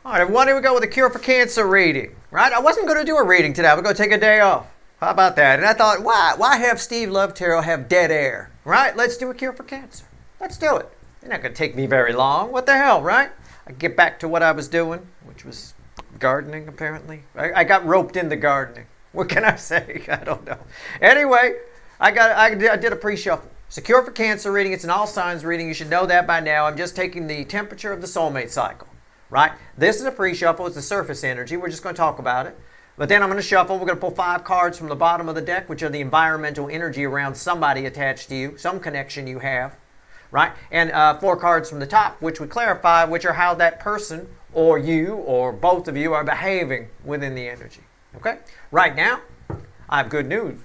All right, everyone, here we go with a cure for cancer reading, right? I wasn't going to do a reading today. I was going to take a day off. How about that? And I thought, why have Steve Love Tarot have dead air, right? Let's do a cure for cancer. Let's do it. It's not going to take me very long. What the hell, right? I get back to what I was doing, which was gardening, apparently. I got roped into gardening. What can I say? I don't know. Anyway, I did a pre-shuffle. It's a cure for cancer reading. It's an all signs reading. You should know that by now. I'm just taking the temperature of the soulmate cycle. Right? This is a pre-shuffle. It's the surface energy. We're just going to talk about it. But then I'm going to shuffle. We're going to pull 5 cards from the bottom of the deck, which are the environmental energy around somebody attached to you, some connection you have. Right? And 4 cards from the top, which would clarify, which are how that person or you or both of you are behaving within the energy. Okay? Right now, I have good news.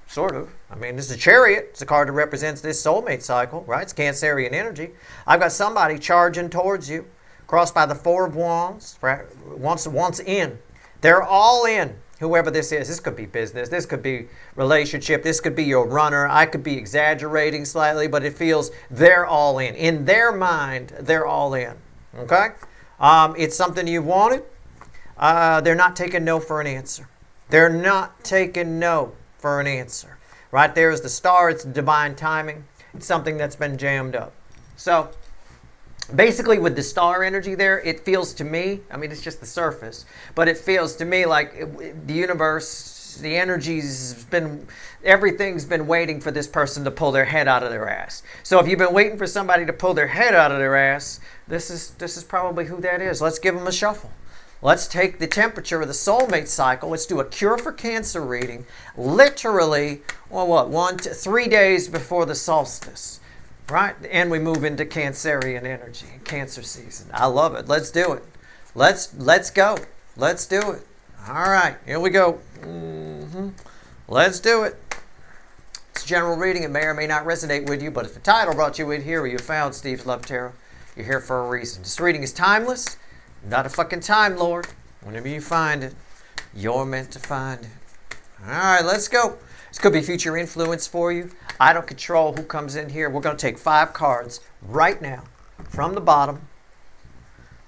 Sort of. I mean, this is a chariot. It's a card that represents this soulmate cycle. Right? It's Cancerian energy. I've got somebody charging towards you. Crossed by the 4 of Wands, wants in. They're all in, whoever this is. This could be business. This could be relationship. This could be your runner. I could be exaggerating slightly, but it feels they're all in. In their mind, they're all in. Okay? It's something you wanted. They're not taking no for an answer. They're not taking no for an answer. Right there is the star. It's divine timing. It's something that's been jammed up. So, basically, with the star energy there, it feels to me, I mean, it's just the surface, but it feels to me like the universe, the everything's been waiting for this person to pull their head out of their ass. So if you've been waiting for somebody to pull their head out of their ass, this is probably who that is. Let's give them a shuffle. Let's take the temperature of the soulmate cycle. Let's do a cure for cancer reading, literally, 3 days before the solstice. Right? And we move into Cancerian energy, Cancer season. I love it. Let's do it. Let's go. Let's do it. All right. Here we go. Let's do it. It's a general reading. It may or may not resonate with you, but if the title brought you in here or you found Steve's Love Tarot, you're here for a reason. This reading is timeless. Not a fucking time lord. Whenever you find it, you're meant to find it. All right. Let's go. This could be future influence for you. I don't control who comes in here. We're going to take 5 cards right now from the bottom.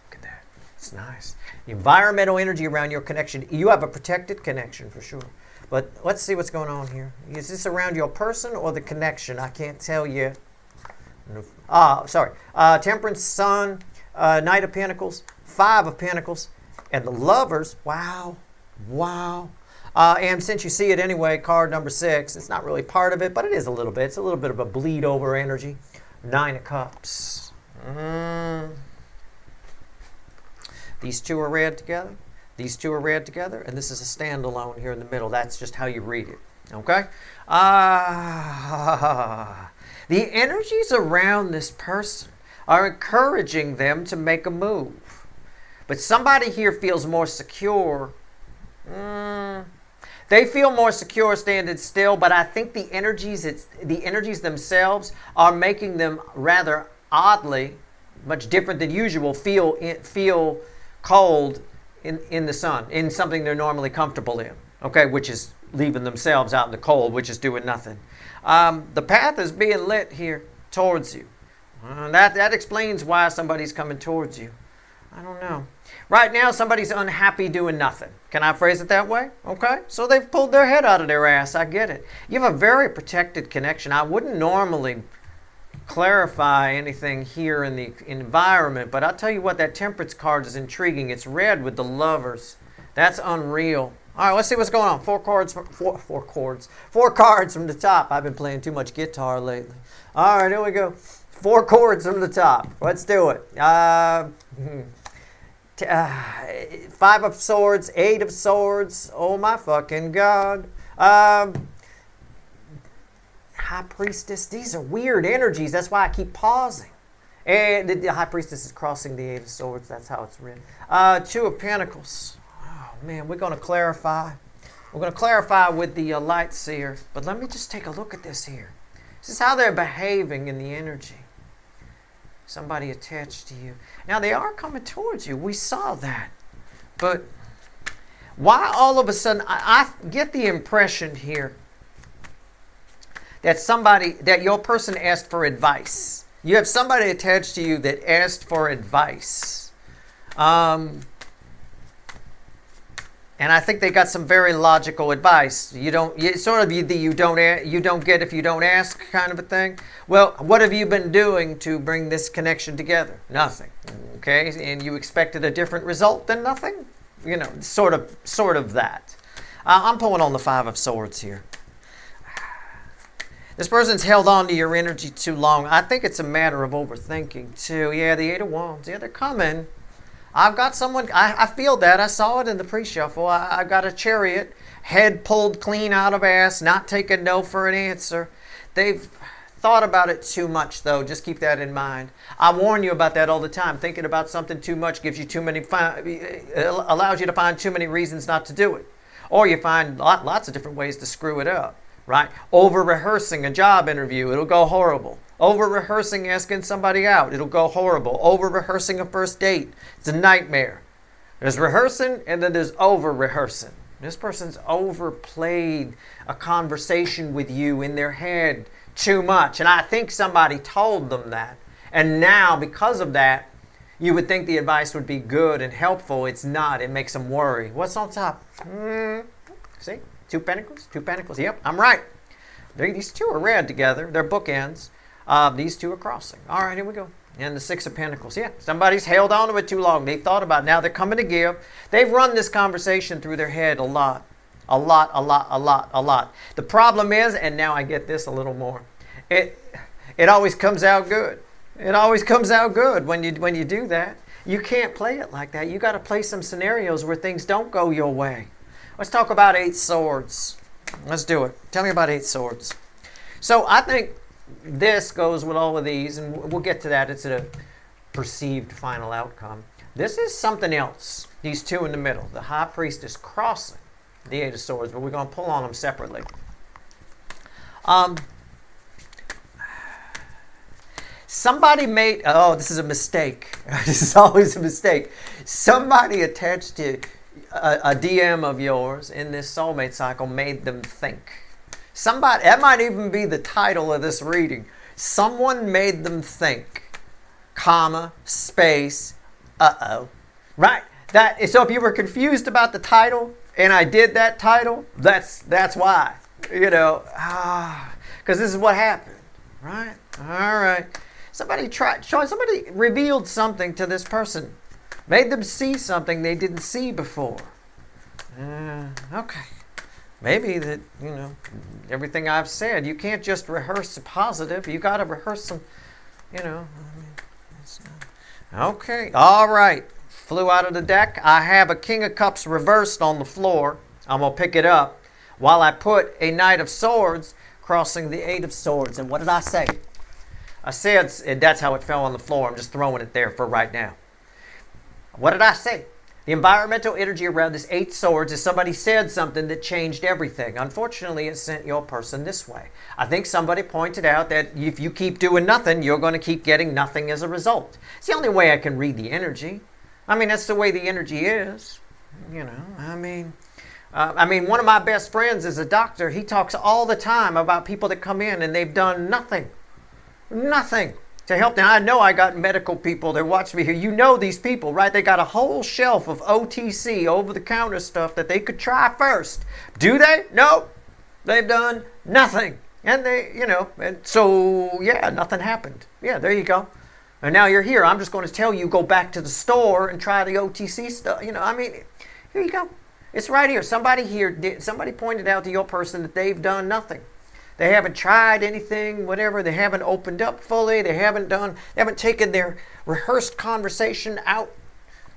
Look at that. It's nice. The environmental energy around your connection. You have a protected connection for sure. But let's see what's going on here. Is this around your person or the connection? I can't tell yet. Temperance, Sun, Knight of Pentacles, 5 of Pentacles, and the Lovers. Wow. And since you see it anyway, card number 6, it's not really part of it, but it is a little bit. It's a little bit of a bleed over energy. 9 of Cups. These 2 are read together. These 2 are read together, and this is a standalone here in the middle. That's just how you read it. Okay? The energies around this person are encouraging them to make a move. But somebody here feels more secure. They feel more secure standing still, but I think the energies themselves are making them rather oddly, much different than usual, feel cold in the sun, in something they're normally comfortable in, okay, which is leaving themselves out in the cold, which is doing nothing. The path is being lit here towards you. That explains why somebody's coming towards you. I don't know. Right now, somebody's unhappy doing nothing. Can I phrase it that way? Okay. So they've pulled their head out of their ass. I get it. You have a very protected connection. I wouldn't normally clarify anything here in the environment, but I'll tell you what, that Temperance card is intriguing. It's red with the Lovers. That's unreal. All right, let's see what's going on. 4 cards from the top. I've been playing too much guitar lately. All right, here we go. 4 chords from the top. Let's do it. 5 of Swords, 8 of Swords. Oh my fucking God. High Priestess. These are weird energies. That's why I keep pausing. And the High Priestess is crossing the 8 of Swords. That's how it's written. 2 of Pentacles. Oh man, we're going to clarify. We're going to clarify with the Light Seer. But let me just take a look at this here. This is how they're behaving in the energy. Somebody attached to you. Now, they are coming towards you. We saw that. But why all of a sudden, I get the impression here that your person asked for advice. You have somebody attached to you that asked for advice. And I think they got some very logical advice. You don't, it's sort of the you don't get if you don't ask kind of a thing. Well, what have you been doing to bring this connection together? Nothing. Okay, and you expected a different result than nothing. You know, sort of that. I'm pulling on the Five of Swords here. This person's held on to your energy too long. I think it's a matter of overthinking too. Yeah, the Eight of Wands. Yeah, they're coming. I've got someone, I feel that. I saw it in the pre-shuffle. I've got a Chariot, head pulled clean out of ass, not taking no for an answer. They've thought about it too much, though. Just keep that in mind. I warn you about that all the time. Thinking about something too much gives you too many, allows you to find too many reasons not to do it. Or you find lots of different ways to screw it up, right? Over-rehearsing a job interview, it'll go horrible. Over-rehearsing asking somebody out, it'll go horrible. Over-rehearsing a first date, it's a nightmare. There's rehearsing and then there's over-rehearsing. This person's overplayed a conversation with you in their head too much. And I think somebody told them that. And now, because of that, you would think the advice would be good and helpful. It's not. It makes them worry. What's on top? See? Two Pentacles? Two Pentacles. Yep, I'm right. These two are red together. They're bookends. These two are crossing. All right, here we go. And the Six of Pentacles. Yeah, somebody's held on to it too long. They've thought about it. Now they're coming to give. They've run this conversation through their head a lot. A lot. The problem is, and now I get this a little more, it always comes out good. It always comes out good when you do that. You can't play it like that. You got to play some scenarios where things don't go your way. Let's talk about Eight Swords. Let's do it. Tell me about Eight Swords. So I think this goes with all of these, and we'll get to that. It's a perceived final outcome. This is something else. These two in the middle. The High Priestess crossing the Eight of Swords, but we're going to pull on them separately. Somebody made, this is a mistake. This is always a mistake. Somebody attached to a DM of yours in this soulmate cycle made them think. Somebody, that might even be the title of this reading. Someone made them think, comma, space, right? So if you were confused about the title, and I did that title, that's why. You know, because this is what happened, right? All right. Somebody revealed something to this person. Made them see something they didn't see before. Okay. Maybe that, everything I've said, you can't just rehearse a positive. You got to rehearse some, Okay. All right. Flew out of the deck. I have a King of Cups reversed on the floor. I'm going to pick it up while I put a Knight of Swords crossing the Eight of Swords. And what did I say? I said that's how it fell on the floor. I'm just throwing it there for right now. What did I say? The environmental energy around this Eight Swords is somebody said something that changed everything. Unfortunately, it sent your person this way. I think somebody pointed out that if you keep doing nothing, you're going to keep getting nothing as a result. It's the only way I can read the energy. I mean, that's the way the energy is. One of my best friends is a doctor. He talks all the time about people that come in and they've done nothing to help them. I know I got medical people that watch me here. You know these people, right? They got a whole shelf of OTC, over-the-counter stuff that they could try first. Do they? No. They've done nothing. And nothing happened. Yeah, there you go. And now you're here. I'm just going to tell you, go back to the store and try the OTC stuff. Here you go. It's right here. Somebody pointed out to your person that they've done nothing. They haven't tried anything, whatever. They haven't opened up fully. They haven't taken their rehearsed conversation out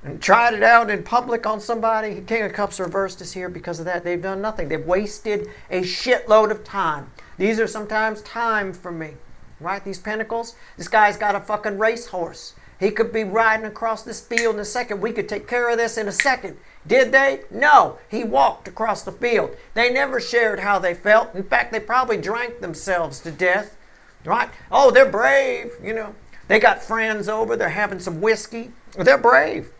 and tried it out in public on somebody. King of Cups reversed is here because of that. They've done nothing. They've wasted a shitload of time. These are sometimes time for me, right? These Pentacles. This guy's got a fucking racehorse. He could be riding across this field in a second. We could take care of this in a second. Did they? No. He walked across the field. They never shared how they felt. In fact, they probably drank themselves to death. Right? Oh, they're brave. They got friends over. They're having some whiskey. They're brave.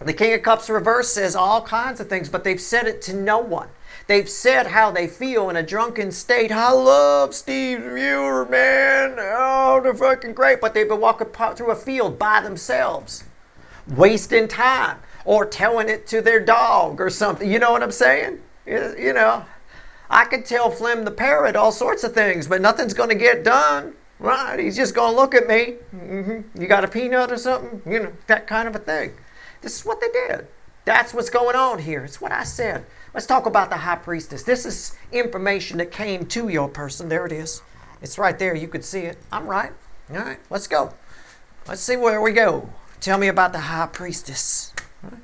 The King of Cups reverse says all kinds of things, but they've said it to no one. They've said how they feel in a drunken state. I love Steve Muir, man. Oh, they're fucking great. But they've been walking through a field by themselves, wasting time. or telling it to their dog or something. You know what I'm saying? You know, I could tell Flim the parrot all sorts of things, but nothing's going to get done. Right? He's just going to look at me. You got a peanut or something? You know, that kind of a thing. This is what they did. That's what's going on here. It's what I said. Let's talk about the high priestess. This is information that came to your person. There it is. It's right there. You could see it. I'm right. All right, let's go. Let's see where we go. Tell me about the high priestess. Right.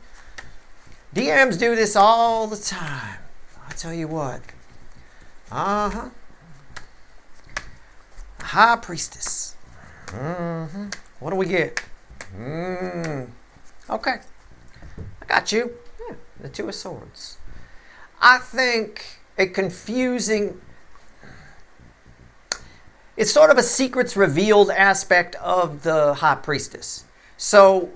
DMs do this all the time. I tell you what. High priestess. What do we get? Okay. I got you. Yeah, the Two of Swords. I think a confusing... It's sort of a secrets revealed aspect of the high priestess. So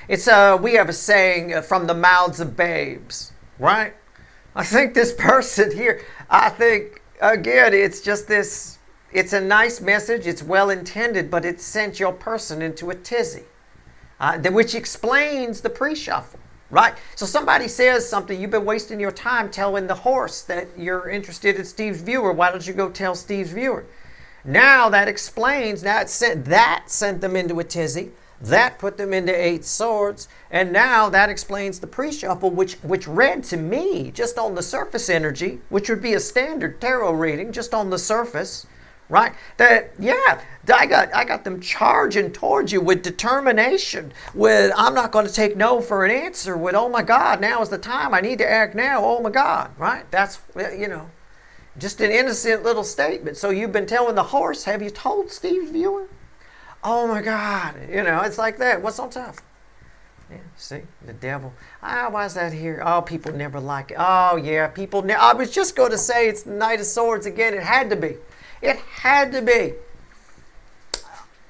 it's we have a saying, from the mouths of babes, right? I think this person here, I think, again, it's just this, it's a nice message, it's well intended, but it sent your person into a tizzy, which explains the pre-shuffle, right? So somebody says something, you've been wasting your time telling the horse that you're interested in Steve's viewer. Why don't you go tell Steve's viewer? Now that explains, that sent them into a tizzy. That put them into 8 swords. And now that explains the pre-shuffle, which read to me, just on the surface energy, which would be a standard tarot reading, just on the surface, right? That, yeah, I got them charging towards you with determination, with I'm not going to take no for an answer, with oh my God, now is the time, I need to act now, oh my God, right? That's, you know, just an innocent little statement. So you've been telling the horse, have you told Steve's viewer? Oh my God. You know, it's like that. What's on top? Yeah, see, the devil. Why is that here? Oh, people never like it. Oh, yeah, people. I was just going to say it's the Knight of Swords again. It had to be. It had to be.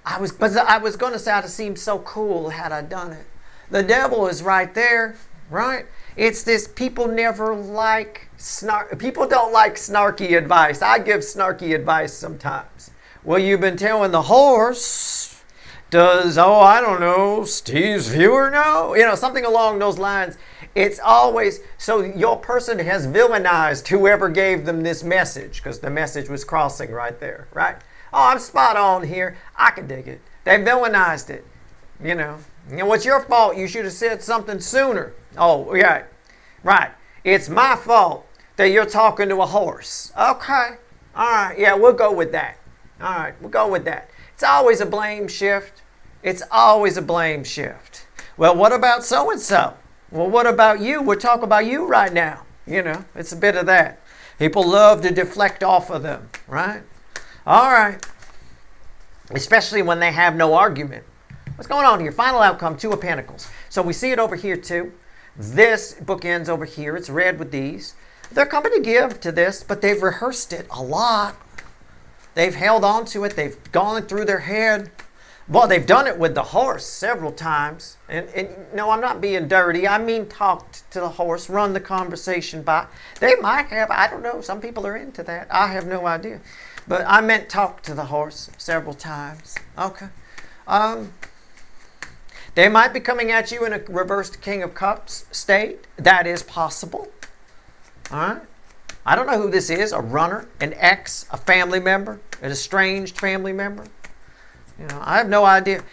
I was going to say I'd have seemed so cool had I done it. The devil is right there, right? It's this, people never like people don't like snarky advice. I give snarky advice sometimes. Well, you've been telling the horse, does, I don't know, Steve's viewer know? You know, something along those lines. It's always, so your person has villainized whoever gave them this message, because the message was crossing right there, right? Oh, I'm spot on here. I can dig it. They villainized it, you know. And what's your fault? You should have said something sooner. Oh, yeah, right. It's my fault that you're talking to a horse. Okay. All right. Yeah, we'll go with that. All right. We'll go with that. It's always a blame shift. It's always a blame shift. Well, what about so-and-so? Well, what about you? We're talking about you right now. You know, it's a bit of that. People love to deflect off of them, right? All right. Especially when they have no argument. What's going on here? Final outcome, 2 of Pentacles. So we see it over here too. This book ends over here. It's red with these. They're coming to give to this, but they've rehearsed it a lot. They've held on to it. They've gone through their head. Well, they've done it with the horse several times. And no, I'm not being dirty. I mean talked to the horse, run the conversation by. They might have, I don't know. Some people are into that. I have no idea. But I meant talk to the horse several times. Okay. They might be coming at you in a reversed King of Cups state. That is possible. All right. I don't know who this is. A runner, an ex, a family member, an estranged family member. You know, I have no idea.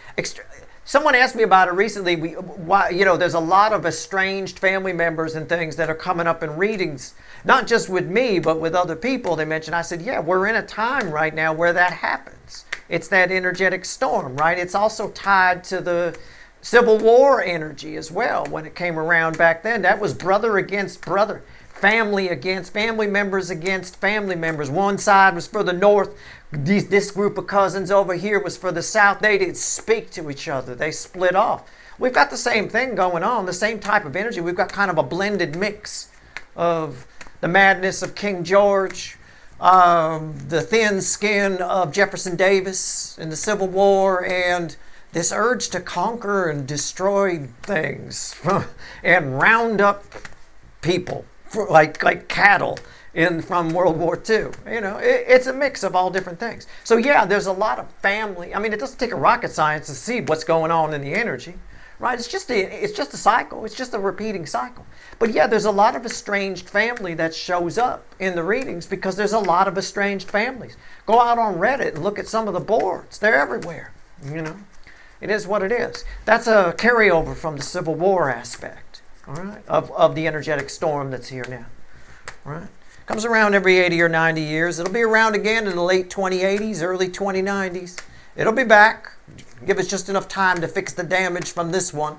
Someone asked me about it recently. Why, you know, there's a lot of estranged family members and things that are coming up in readings, not just with me, but with other people. They mentioned. I said, yeah, we're in a time right now where that happens. It's that energetic storm, right? It's also tied to the Civil War energy as well. When it came around back then, that was brother against brother. Family against family members against family members. One side was for the North. This group of cousins over here was for the South. They didn't speak to each other. They split off. We've got the same thing going on, the same type of energy. We've got kind of a blended mix of the madness of King George, the thin skin of Jefferson Davis in the Civil War, and this urge to conquer and destroy things and round up people like cattle from World War II. You know, it's a mix of all different things. So yeah, there's a lot of family. I mean, it doesn't take a rocket science to see what's going on in the energy, right? It's just a cycle. It's just a repeating cycle. But yeah, there's a lot of estranged family that shows up in the readings because there's a lot of estranged families. Go out on Reddit and look at some of the boards. They're everywhere, you know. It is what it is. That's a carryover from the Civil War aspect, all right, of the energetic storm that's here now, right? Comes around every 80 or 90 years. It'll be around again in the late 2080s, early 2090s. It'll be back. Give us just enough time to fix the damage from this one,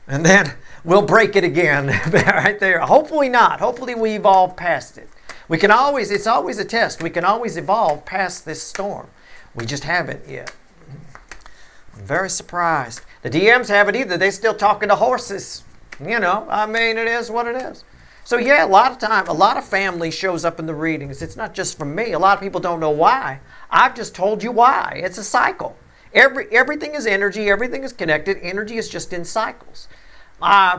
and then we'll break it again right there. Hopefully not. Hopefully we evolve past it. We can always, it's always a test. We can always evolve past this storm. We just haven't yet. I'm very surprised. The DMs haven't either. They're still talking to horses. You know, I mean, it is what it is. So yeah, a lot of family shows up in the readings. It's not just from me. A lot of people don't know why. I've just told you why. It's a cycle. Everything is energy. Everything is connected. Energy is just in cycles.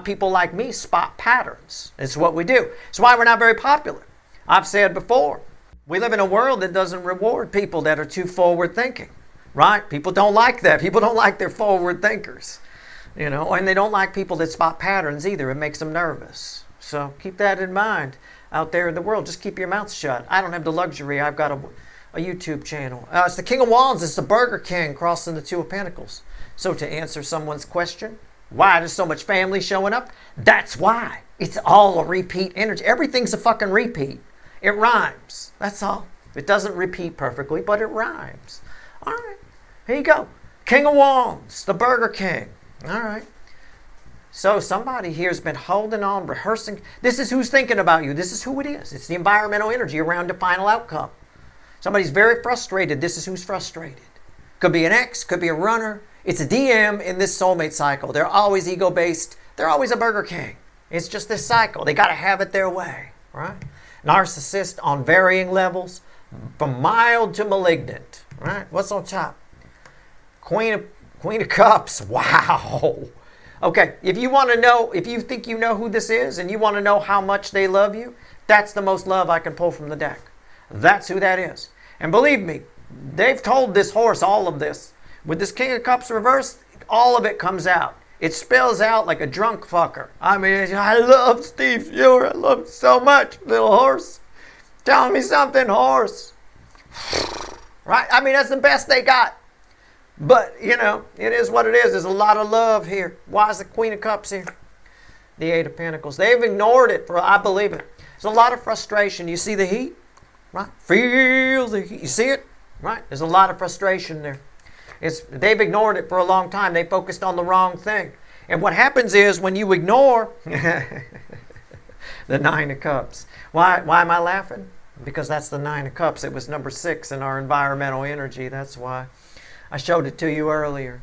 People like me spot patterns. It's what we do. It's why we're not very popular. I've said before, we live in a world that doesn't reward people that are too forward thinking. Right? People don't like that. People don't like their forward thinkers. You know, and they don't like people that spot patterns either. It makes them nervous. So keep that in mind out there in the world. Just keep your mouth shut. I don't have the luxury. I've got a YouTube channel. It's the King of Wands. It's the Burger King crossing the Two of Pentacles. So to answer someone's question, why there's so much family showing up? That's why. It's all a repeat energy. Everything's a fucking repeat. It rhymes. That's all. It doesn't repeat perfectly, but it rhymes. All right. Here you go. King of Wands, the Burger King. All right. So somebody here has been holding on, rehearsing. This is who's thinking about you. This is who it is. It's the environmental energy around the final outcome. Somebody's very frustrated. This is who's frustrated. Could be an ex, could be a runner. It's a DM in this soulmate cycle. They're always ego-based. They're always a Burger King. It's just this cycle. They got to have it their way, right? Narcissist on varying levels, from mild to malignant, right? What's on top? Queen of Cups. Wow. Okay, if you want to know, if you think you know who this is and you want to know how much they love you, that's the most love I can pull from the deck. That's who that is. And believe me, they've told this horse all of this. With this King of Cups reversed, all of it comes out. It spills out like a drunk fucker. I mean, I love Steve Ewer. I love him so much, little horse. Tell me something, horse. Right? I mean, that's the best they got. But, you know, it is what it is. There's a lot of love here. Why is the Queen of Cups here? The Eight of Pentacles. They've ignored it, I believe it. There's a lot of frustration. You see the heat? Right? Feel the heat. You see it? Right? There's a lot of frustration there. They've ignored it for a long time. They focused on the wrong thing. And what happens is when you ignore the Nine of Cups. Why am I laughing? Because that's the Nine of Cups. It was number 6 in our environmental energy. That's why. I showed it to you earlier.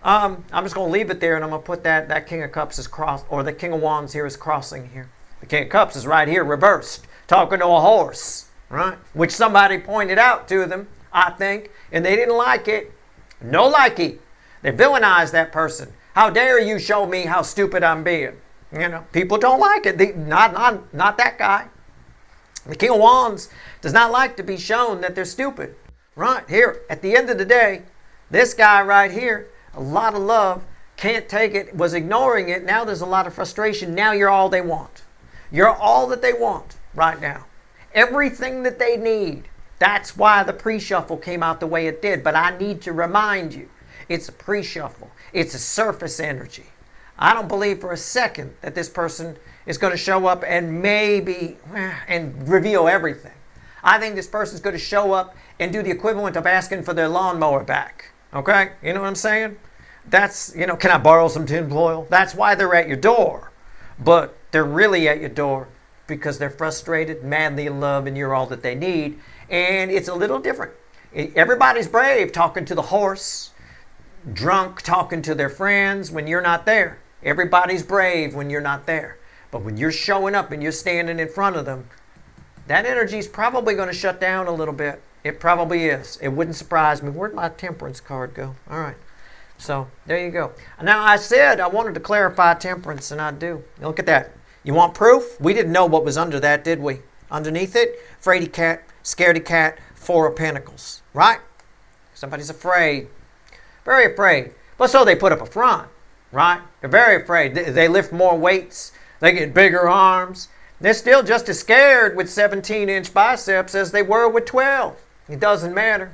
I'm just going to leave it there, and I'm going to put that King of Cups is crossed, or the King of Wands here is crossing here. The King of Cups is right here, reversed, talking to a horse, right? Which somebody pointed out to them, I think, and they didn't like it. No likey. They villainized that person. How dare you show me how stupid I'm being? You know, people don't like it. Not that guy. The King of Wands does not like to be shown that they're stupid. Right here, at the end of the day, this guy right here, a lot of love, can't take it, was ignoring it. Now there's a lot of frustration. Now you're all they want. You're all that they want right now. Everything that they need. That's why the pre-shuffle came out the way it did. But I need to remind you, it's a pre-shuffle. It's a surface energy. I don't believe for a second that this person is going to show up and maybe and reveal everything. I think this person's going to show up and do the equivalent of asking for their lawnmower back. Okay? You know what I'm saying? That's, you know, can I borrow some tinfoil? That's why they're at your door. But they're really at your door because they're frustrated, madly in love, and you're all that they need. And it's a little different. Everybody's brave talking to the horse, drunk talking to their friends when you're not there. Everybody's brave when you're not there. But when you're showing up and you're standing in front of them, that energy is probably going to shut down a little bit. It probably is. It wouldn't surprise me. Where'd my temperance card go? All right. So there you go. Now I said I wanted to clarify temperance, and I do. Look at that. You want proof? We didn't know what was under that, did we? Underneath it, fraidy cat, scaredy cat, 4 of Pentacles. Right? Somebody's afraid. Very afraid. But so they put up a front. right? They're very afraid. They lift more weights. They get bigger arms. They're still just as scared with 17-inch biceps as they were with 12. It doesn't matter,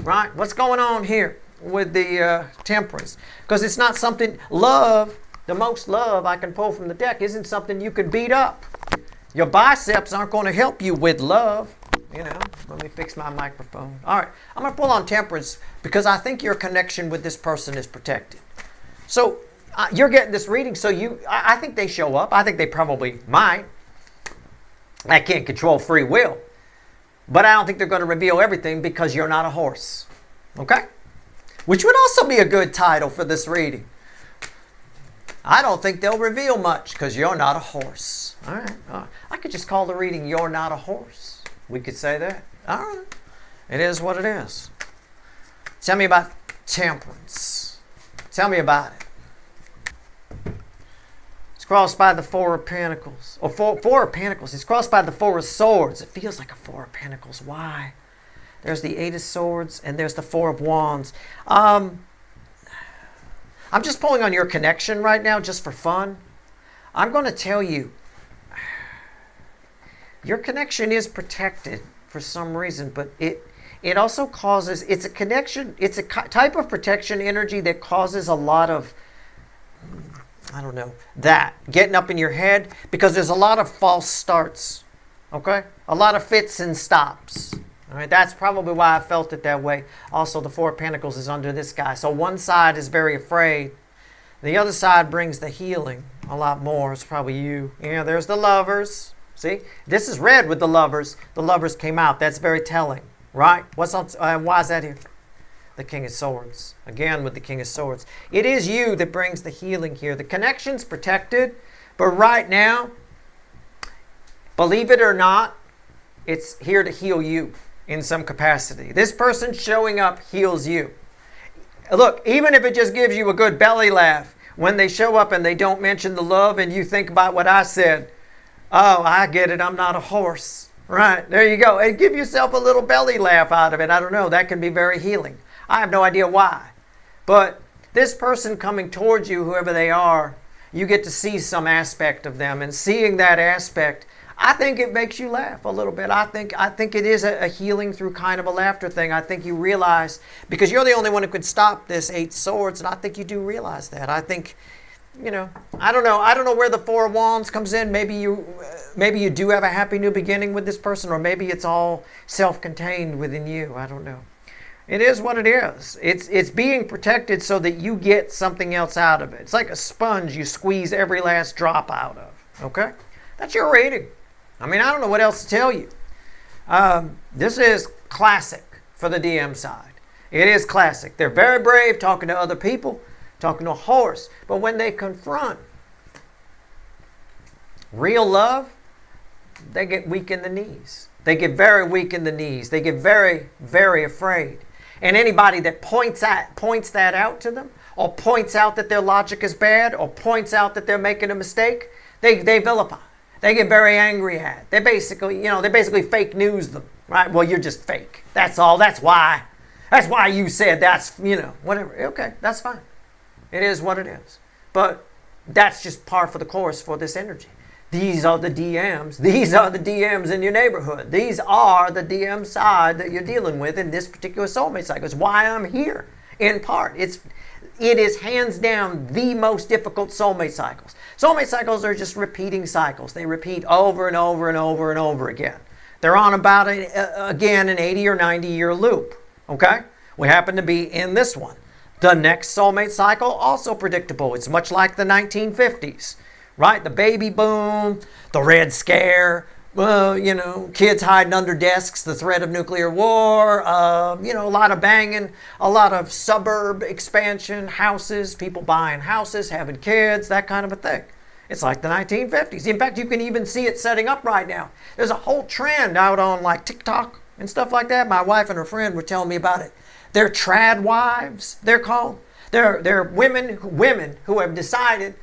right? What's going on here with the temperance? Because it's not something, love, the most love I can pull from the deck isn't something you could beat up. Your biceps aren't going to help you with love. You know, let me fix my microphone. All right, I'm going to pull on temperance because I think your connection with this person is protected. So you're getting this reading, so I think they show up. I think they probably might. I can't control free will. But I don't think they're going to reveal everything because you're not a horse. Okay? Which would also be a good title for this reading. I don't think they'll reveal much because you're not a horse. All right. I could just call the reading You're Not a Horse. We could say that. All right. It is what it is. Tell me about temperance. Tell me about it. It's crossed by the Four of Pentacles. Or Four of Pentacles. It's crossed by the Four of Swords. It feels like a Four of Pentacles. Why? There's the Eight of Swords and there's the Four of Wands. I'm just pulling on your connection right now just for fun. I'm going to tell you, your connection is protected for some reason, but it also causes, it's a connection, it's a type of protection energy that causes a lot of, I don't know, that getting up in your head because there's a lot of false starts, okay? A lot of fits and stops. All right, that's probably why I felt it that way. Also, the Four of Pentacles is under this guy. So one side is very afraid. The other side brings the healing a lot more. It's probably you. Yeah, there's the Lovers. See, this is red with the Lovers. The Lovers came out. That's very telling, right? What's on? Why is that here? The King of Swords. Again with the King of Swords. It is you that brings the healing here. The connection's protected, but right now, believe it or not, it's here to heal you in some capacity. This person showing up heals you. Look, even if it just gives you a good belly laugh, when they show up and they don't mention the love and you think about what I said, oh, I get it, I'm not a horse. Right, there you go. And give yourself a little belly laugh out of it. I don't know, that can be very healing. I have no idea why. But this person coming towards you, whoever they are, you get to see some aspect of them. And seeing that aspect, I think it makes you laugh a little bit. I think it is a healing through kind of a laughter thing. I think you realize, because you're the only one who could stop this Eight Swords, and I think you do realize that. I think, you know, I don't know where the Four of Wands comes in. Maybe you do have a happy new beginning with this person, or maybe it's all self-contained within you. I don't know. It is what it is. It's being protected so that you get something else out of it. It's like a sponge you squeeze every last drop out of. Okay? That's your rating. I mean, I don't know what else to tell you. This is classic for the DM side. It is classic. They're very brave talking to other people, talking to a horse. But when they confront real love, they get weak in the knees. They get very weak in the knees. They get very, very afraid. And anybody that points that out to them, or points out that their logic is bad, or points out that they're making a mistake, they vilify. They get very angry at. They basically fake news them, right? Well, you're just fake. That's all. That's why you said that's, whatever. Okay, that's fine. It is what it is. But that's just par for the course for this energy. These are the DMs. These are the DMs in your neighborhood. These are the DM side that you're dealing with in this particular soulmate cycle. It's why I'm here, in part. It is hands down the most difficult soulmate cycles. Soulmate cycles are just repeating cycles. They repeat over and over and over and over again. They're on about, again, an 80 or 90 year loop. Okay? We happen to be in this one. The next soulmate cycle, also predictable. It's much like the 1950s. Right? The baby boom, the Red Scare, kids hiding under desks, the threat of nuclear war, a lot of banging, a lot of suburb expansion, houses, people buying houses, having kids, that kind of a thing. It's like the 1950s. In fact, you can even see it setting up right now. There's a whole trend out on like TikTok and stuff like that. My wife and her friend were telling me about it. They're trad wives, they're called. They're women who have decided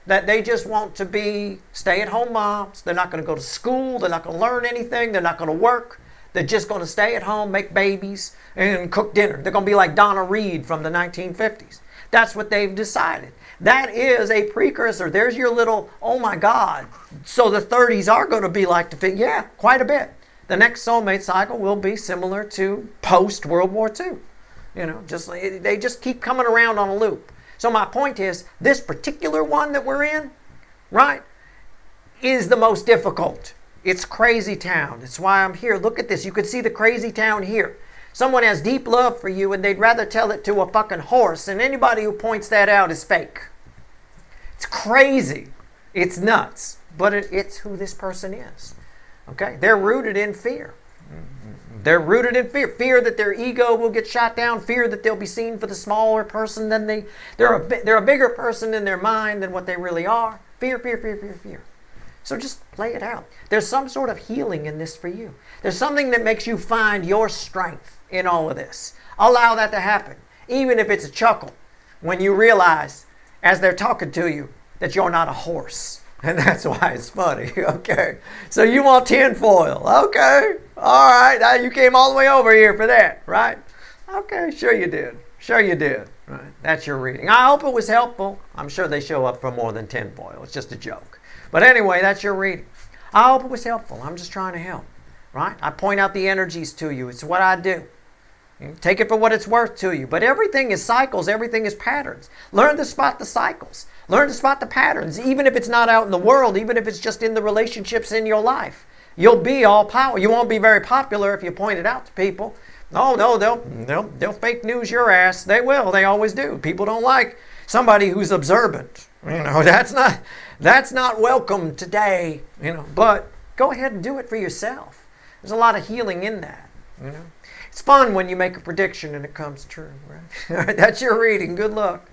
that they just want to be stay-at-home moms. They're not going to go to school. They're not going to learn anything. They're not going to work. They're just going to stay at home, make babies, and cook dinner. They're going to be like Donna Reed from the 1950s. That's what they've decided. That is a precursor. There's your little, oh my God. So the 30s are going to be like the 50s. Yeah, quite a bit. The next soulmate cycle will be similar to post-World War II. You know, they just keep coming around on a loop. So my point is, this particular one that we're in, right, is the most difficult. It's crazy town. That's why I'm here. Look at this. You can see the crazy town here. Someone has deep love for you and they'd rather tell it to a fucking horse, and anybody who points that out is fake. It's crazy. It's nuts. But it's who this person is. Okay? They're rooted in fear. They're rooted in fear. Fear that their ego will get shot down. Fear that they'll be seen for the smaller person than they're a bigger person in their mind than what they really are. Fear, fear, fear, fear, fear. So just play it out. There's some sort of healing in this for you. There's something that makes you find your strength in all of this. Allow that to happen. Even if it's a chuckle when you realize, as they're talking to you, that you're not a horse. And that's why it's funny, okay? So you want tinfoil, okay? All right, now you came all the way over here for that, right? Okay, sure you did. Sure you did. Right? That's your reading. I hope it was helpful. I'm sure they show up for more than tinfoil. It's just a joke. But anyway, that's your reading. I hope it was helpful. I'm just trying to help, right? I point out the energies to you. It's what I do. Take it for what it's worth to you. But everything is cycles. Everything is patterns. Learn to spot the cycles. Learn to spot the patterns. Even if it's not out in the world, even if it's just in the relationships in your life, you'll be all power. You won't be very popular if you point it out to people. Oh, no, they'll fake news your ass. They will. They always do. People don't like somebody who's observant. You know, that's not welcome today. You know, but go ahead and do it for yourself. There's a lot of healing in that. You know, it's fun when you make a prediction and it comes true. Right? All right, that's your reading. Good luck.